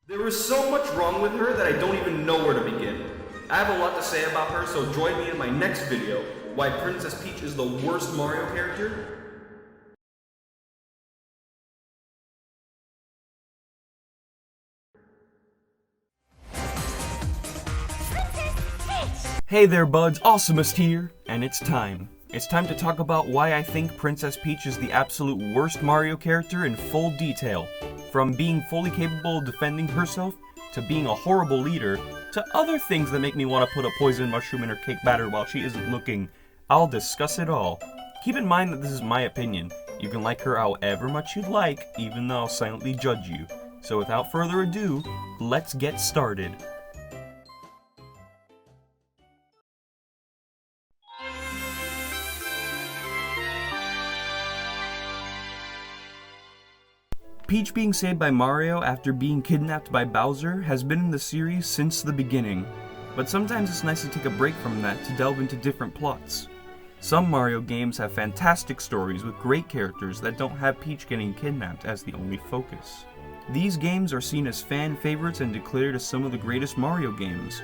There is so much wrong with her that I don't even know where to begin. I have a lot to say about her, so join me in my next video, why Princess Peach is the worst Mario character. Hey there buds, Awesomust here, and it's time. It's time to talk about why I think Princess Peach is the absolute worst Mario character in full detail. From being fully capable of defending herself, to being a horrible leader, to other things that make me want to put a poison mushroom in her cake batter while she isn't looking. I'll discuss it all. Keep in mind that this is my opinion. You can like her however much you'd like, even though I'll silently judge you. So without further ado, let's get started. Peach being saved by Mario after being kidnapped by Bowser has been in the series since the beginning, but sometimes it's nice to take a break from that to delve into different plots. Some Mario games have fantastic stories with great characters that don't have Peach getting kidnapped as the only focus. These games are seen as fan favorites and declared as some of the greatest Mario games.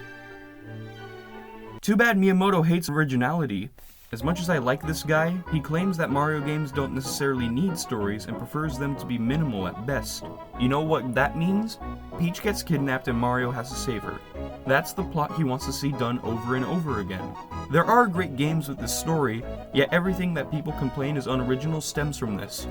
Too bad Miyamoto hates originality. As much as I like this guy, he claims that Mario games don't necessarily need stories and prefers them to be minimal at best. You know what that means? Peach gets kidnapped and Mario has to save her. That's the plot he wants to see done over and over again. There are great games with this story, yet everything that people complain is unoriginal stems from this.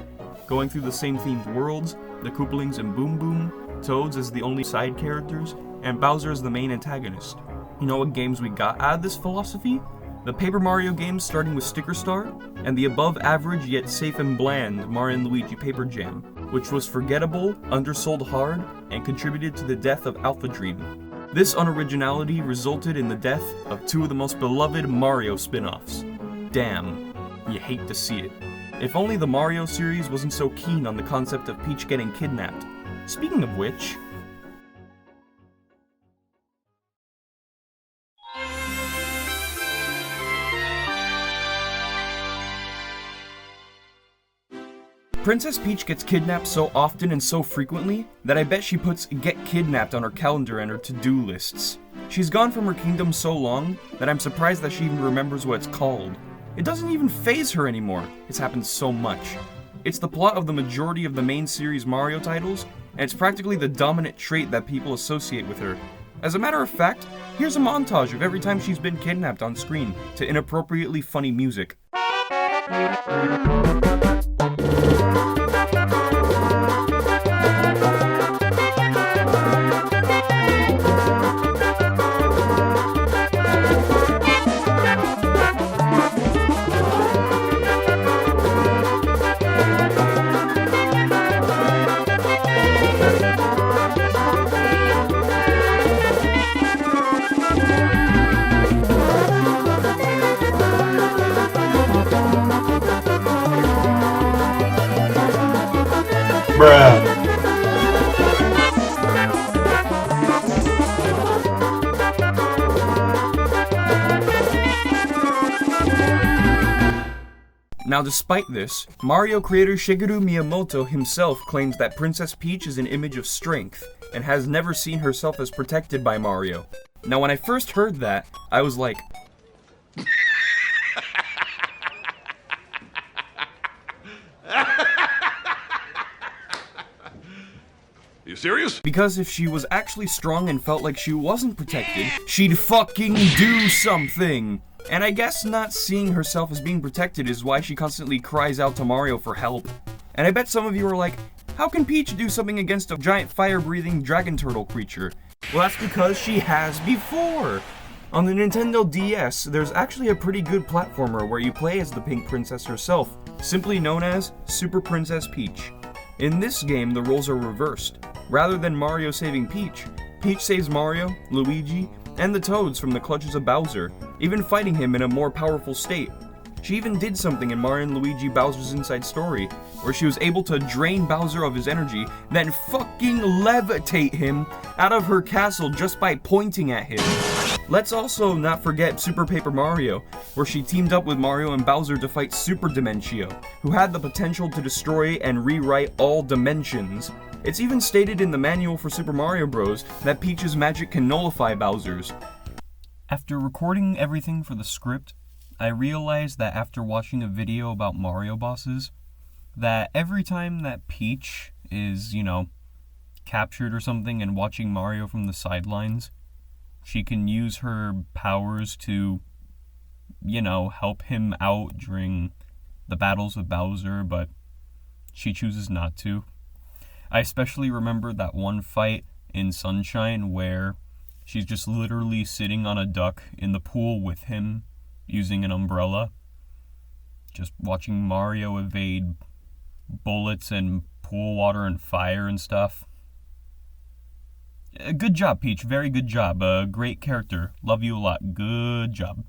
Going through the same themed worlds, the Koopalings and Boom Boom, Toads as the only side characters, and Bowser as the main antagonist. You know what games we got out of this philosophy? The Paper Mario games starting with Sticker Star, and the above average yet safe and bland Mario & Luigi Paper Jam, which was forgettable, undersold hard, and contributed to the death of Alpha Dream. This unoriginality resulted in the death of two of the most beloved Mario spin-offs. Damn, you hate to see it. If only the Mario series wasn't so keen on the concept of Peach getting kidnapped. Speaking of which, Princess Peach gets kidnapped so often and so frequently that I bet she puts get kidnapped on her calendar and her to-do lists. She's gone from her kingdom so long that I'm surprised that she even remembers what it's called. It doesn't even faze her anymore. It's happened so much. It's the plot of the majority of the main series Mario titles, and it's practically the dominant trait that people associate with her. As a matter of fact, here's a montage of every time she's been kidnapped on screen to inappropriately funny music. Pratt. Now despite this, Mario creator Shigeru Miyamoto himself claims that Princess Peach is an image of strength, and has never seen herself as protected by Mario. Now when I first heard that, I was like, You serious? because if she was actually strong and felt like she wasn't protected, she'd fucking do something! And I guess not seeing herself as being protected is why she constantly cries out to Mario for help. And I bet some of you are like, how can Peach do something against a giant fire-breathing dragon turtle creature? Well, that's because she has before! On the Nintendo DS, there's actually a pretty good platformer where you play as the Pink Princess herself, simply known as Super Princess Peach. In this game, the roles are reversed. Rather than Mario saving Peach, Peach saves Mario, Luigi, and the Toads from the clutches of Bowser, even fighting him in a more powerful state. She even did something in Mario & Luigi Bowser's Inside Story, where she was able to drain Bowser of his energy, then fucking levitate him out of her castle just by pointing at him. Let's also not forget Super Paper Mario, where she teamed up with Mario and Bowser to fight Super Dimentio, who had the potential to destroy and rewrite all dimensions. It's even stated in the manual for Super Mario Bros. That Peach's magic can nullify Bowser's. After recording everything for the script, I realized that after watching a video about Mario bosses, that every time that Peach is, captured or something and watching Mario from the sidelines, she can use her powers to, help him out during the battles with Bowser, but she chooses not to. I especially remember that one fight in Sunshine where she's just literally sitting on a duck in the pool with him using an umbrella, just watching Mario evade bullets and pool water and fire and stuff. Good job, Peach. Very good job. Great character. Love you a lot. Good job.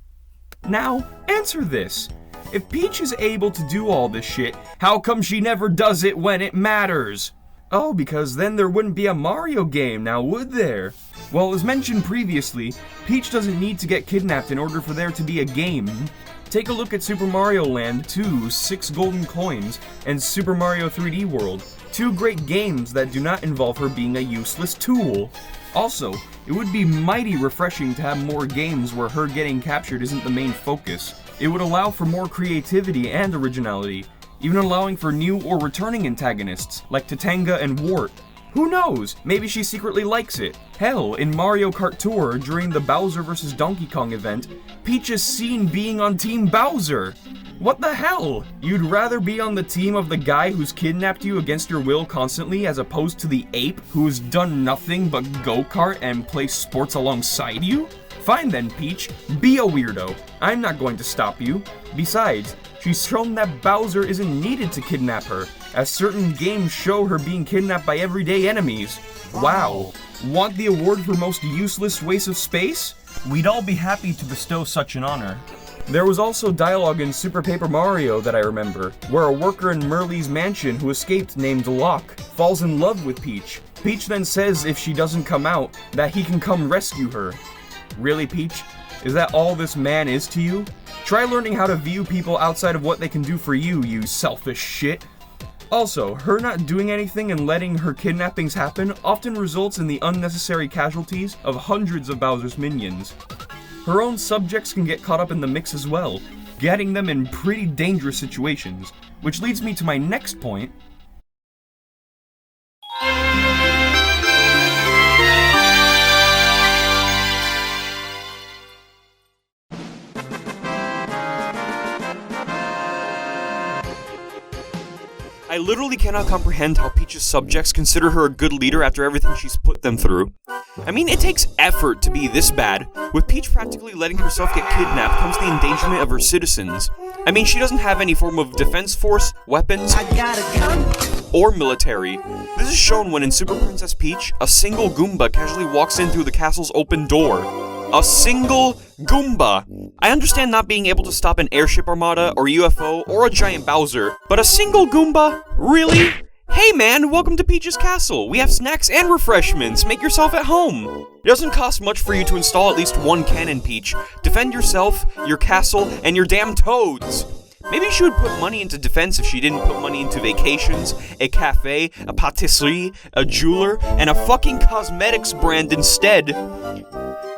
Now, answer this. If Peach is able to do all this shit, how come she never does it when it matters? Oh, because then there wouldn't be a Mario game, now would there? Well, as mentioned previously, Peach doesn't need to get kidnapped in order for there to be a game. Take a look at Super Mario Land 2, 6 Golden Coins, and Super Mario 3D World, 2 great games that do not involve her being a useless tool. Also, it would be mighty refreshing to have more games where her getting captured isn't the main focus. It would allow for more creativity and originality, even allowing for new or returning antagonists, like Tatanga and Wart. Who knows, maybe she secretly likes it. Hell, in Mario Kart Tour, during the Bowser vs. Donkey Kong event, Peach is seen being on Team Bowser. What the hell? You'd rather be on the team of the guy who's kidnapped you against your will constantly as opposed to the ape who's done nothing but go-kart and play sports alongside you? Fine then, Peach, be a weirdo. I'm not going to stop you. Besides, she's shown that Bowser isn't needed to kidnap her, as certain games show her being kidnapped by everyday enemies. Wow. Want the award for most useless waste of space? We'd all be happy to bestow such an honor. There was also dialogue in Super Paper Mario that I remember, where a worker in Merle's mansion who escaped named Locke falls in love with Peach. Peach then says if she doesn't come out, that he can come rescue her. Really, Peach? Is that all this man is to you? Try learning how to view people outside of what they can do for you, you selfish shit. Also, her not doing anything and letting her kidnappings happen often results in the unnecessary casualties of hundreds of Bowser's minions. Her own subjects can get caught up in the mix as well, getting them in pretty dangerous situations, which leads me to my next point. I literally cannot comprehend how Peach's subjects consider her a good leader after everything she's put them through. I mean, it takes effort to be this bad. With Peach practically letting herself get kidnapped comes the endangerment of her citizens. I mean, she doesn't have any form of defense force, weapons, or military. This is shown when in Super Princess Peach, a single Goomba casually walks in through the castle's open door. A single Goomba! I understand not being able to stop an airship armada, or UFO, or a giant Bowser, but a single Goomba? Really? Hey man, welcome to Peach's Castle! We have snacks and refreshments! Make yourself at home! It doesn't cost much for you to install at least one cannon, Peach. Defend yourself, your castle, and your damn toads! Maybe she would put money into defense if she didn't put money into vacations, a cafe, a patisserie, a jeweler, and a fucking cosmetics brand instead.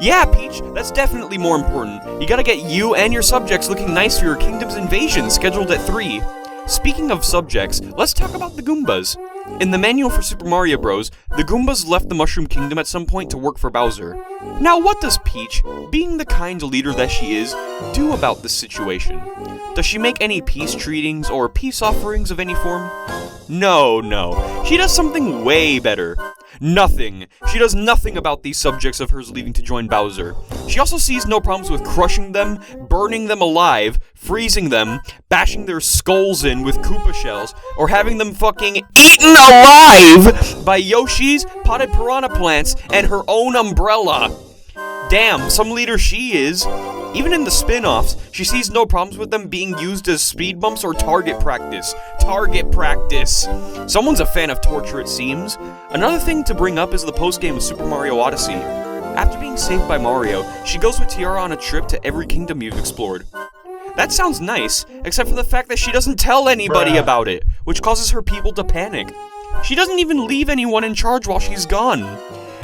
Yeah, Peach, that's definitely more important. You gotta get you and your subjects looking nice for your kingdom's invasion, scheduled at 3. Speaking of subjects, let's talk about the Goombas. In the manual for Super Mario Bros., the Goombas left the Mushroom Kingdom at some point to work for Bowser. Now what does Peach, being the kind leader that she is, do about this situation? Does she make any peace treatings or peace offerings of any form? No. She does something way better. Nothing. She does nothing about these subjects of hers leaving to join Bowser. She also sees no problems with crushing them, burning them alive, freezing them, bashing their skulls in with Koopa shells, or having them fucking eaten alive by Yoshi's, potted piranha plants, and her own umbrella. Damn, some leader she is. Even in the spin-offs, she sees no problems with them being used as speed bumps or target practice. Target practice! Someone's a fan of torture, it seems. Another thing to bring up is the post-game of Super Mario Odyssey. After being saved by Mario, she goes with Tiara on a trip to every kingdom you've explored. That sounds nice, except for the fact that she doesn't tell anybody about it, which causes her people to panic. She doesn't even leave anyone in charge while she's gone.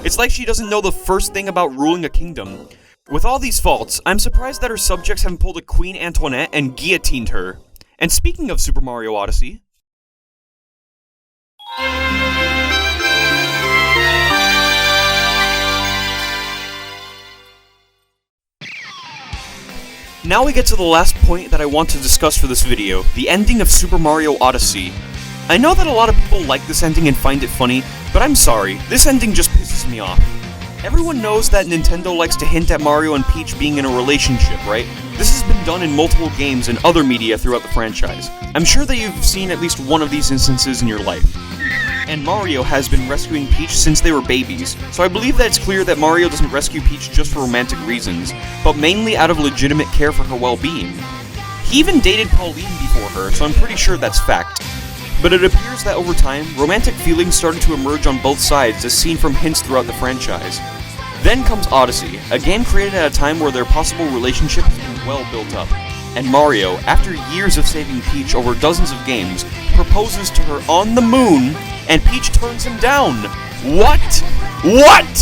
It's like she doesn't know the first thing about ruling a kingdom. With all these faults, I'm surprised that her subjects haven't pulled a Queen Antoinette and guillotined her. And speaking of Super Mario Odyssey... Now we get to the last point that I want to discuss for this video, the ending of Super Mario Odyssey. I know that a lot of people like this ending and find it funny, but I'm sorry, this ending just pisses me off. Everyone knows that Nintendo likes to hint at Mario and Peach being in a relationship, right? This has been done in multiple games and other media throughout the franchise. I'm sure that you've seen at least one of these instances in your life. And Mario has been rescuing Peach since they were babies, so I believe that it's clear that Mario doesn't rescue Peach just for romantic reasons, but mainly out of legitimate care for her well-being. He even dated Pauline before her, so I'm pretty sure that's fact. But it appears that over time, romantic feelings started to emerge on both sides as seen from hints throughout the franchise. Then comes Odyssey, a game created at a time where their possible relationship has been well built up. And Mario, after years of saving Peach over dozens of games, proposes to her on the moon, and Peach turns him down. What? What?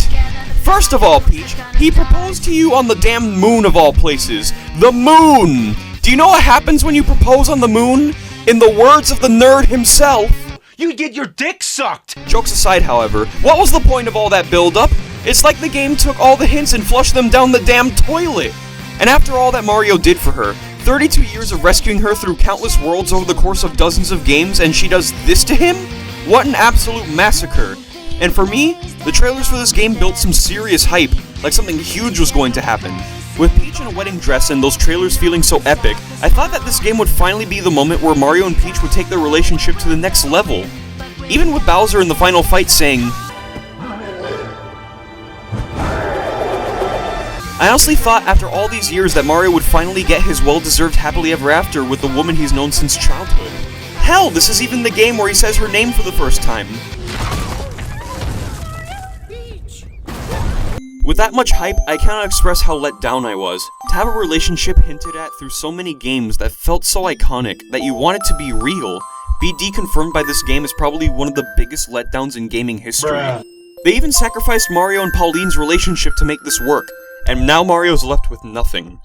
First of all, Peach, he proposed to you on the damn moon of all places. The moon! Do you know what happens when you propose on the moon? In the words of the nerd himself, you get your dick sucked! Jokes aside, however, what was the point of all that build-up? It's like the game took all the hints and flushed them down the damn toilet. And after all that Mario did for her, 32 years of rescuing her through countless worlds over the course of dozens of games, and she does this to him? What an absolute massacre. And for me, the trailers for this game built some serious hype, like something huge was going to happen. With Peach in a wedding dress and those trailers feeling so epic, I thought that this game would finally be the moment where Mario and Peach would take their relationship to the next level. Even with Bowser in the final fight saying, I honestly thought after all these years that Mario would finally get his well-deserved happily ever after with the woman he's known since childhood. Hell, this is even the game where he says her name for the first time. With that much hype, I cannot express how let down I was. To have a relationship hinted at through so many games that felt so iconic that you want it to be real, be deconfirmed by this game is probably one of the biggest letdowns in gaming history. Bruh. They even sacrificed Mario and Pauline's relationship to make this work, and now Mario's left with nothing.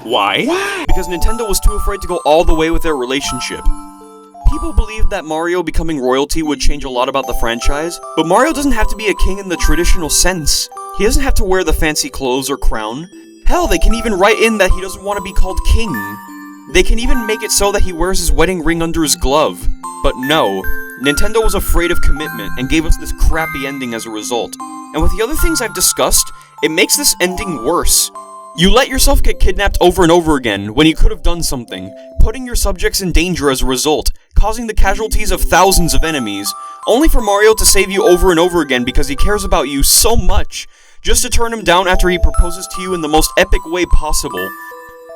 Why? Because Nintendo was too afraid to go all the way with their relationship. People believed that Mario becoming royalty would change a lot about the franchise, but Mario doesn't have to be a king in the traditional sense. He doesn't have to wear the fancy clothes or crown. Hell, they can even write in that he doesn't want to be called king. They can even make it so that he wears his wedding ring under his glove. But no, Nintendo was afraid of commitment and gave us this crappy ending as a result. And with the other things I've discussed, it makes this ending worse. You let yourself get kidnapped over and over again when you could have done something, putting your subjects in danger as a result, causing the casualties of thousands of enemies, only for Mario to save you over and over again because he cares about you so much, just to turn him down after he proposes to you in the most epic way possible.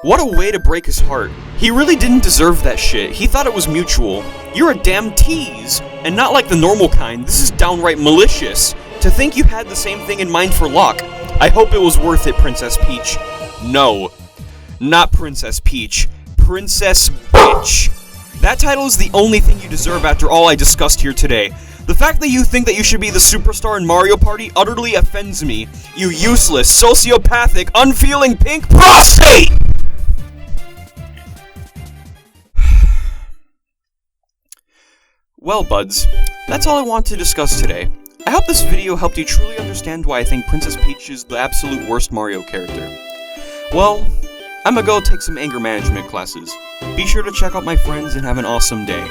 What a way to break his heart. He really didn't deserve that shit. He thought it was mutual. You're a damn tease, and not like the normal kind. This is downright malicious. To think you had the same thing in mind for Locke. I hope it was worth it, Princess Peach. No. Not Princess Peach. Princess Bitch. That title is the only thing you deserve after all I discussed here today. The fact that you think that you should be the superstar in Mario Party utterly offends me. You useless, sociopathic, unfeeling pink prostate! Well, buds, that's all I want to discuss today. I hope this video helped you truly understand why I think Princess Peach is the absolute worst Mario character. Well, I'ma go take some anger management classes. Be sure to check out my friends and have an awesome day.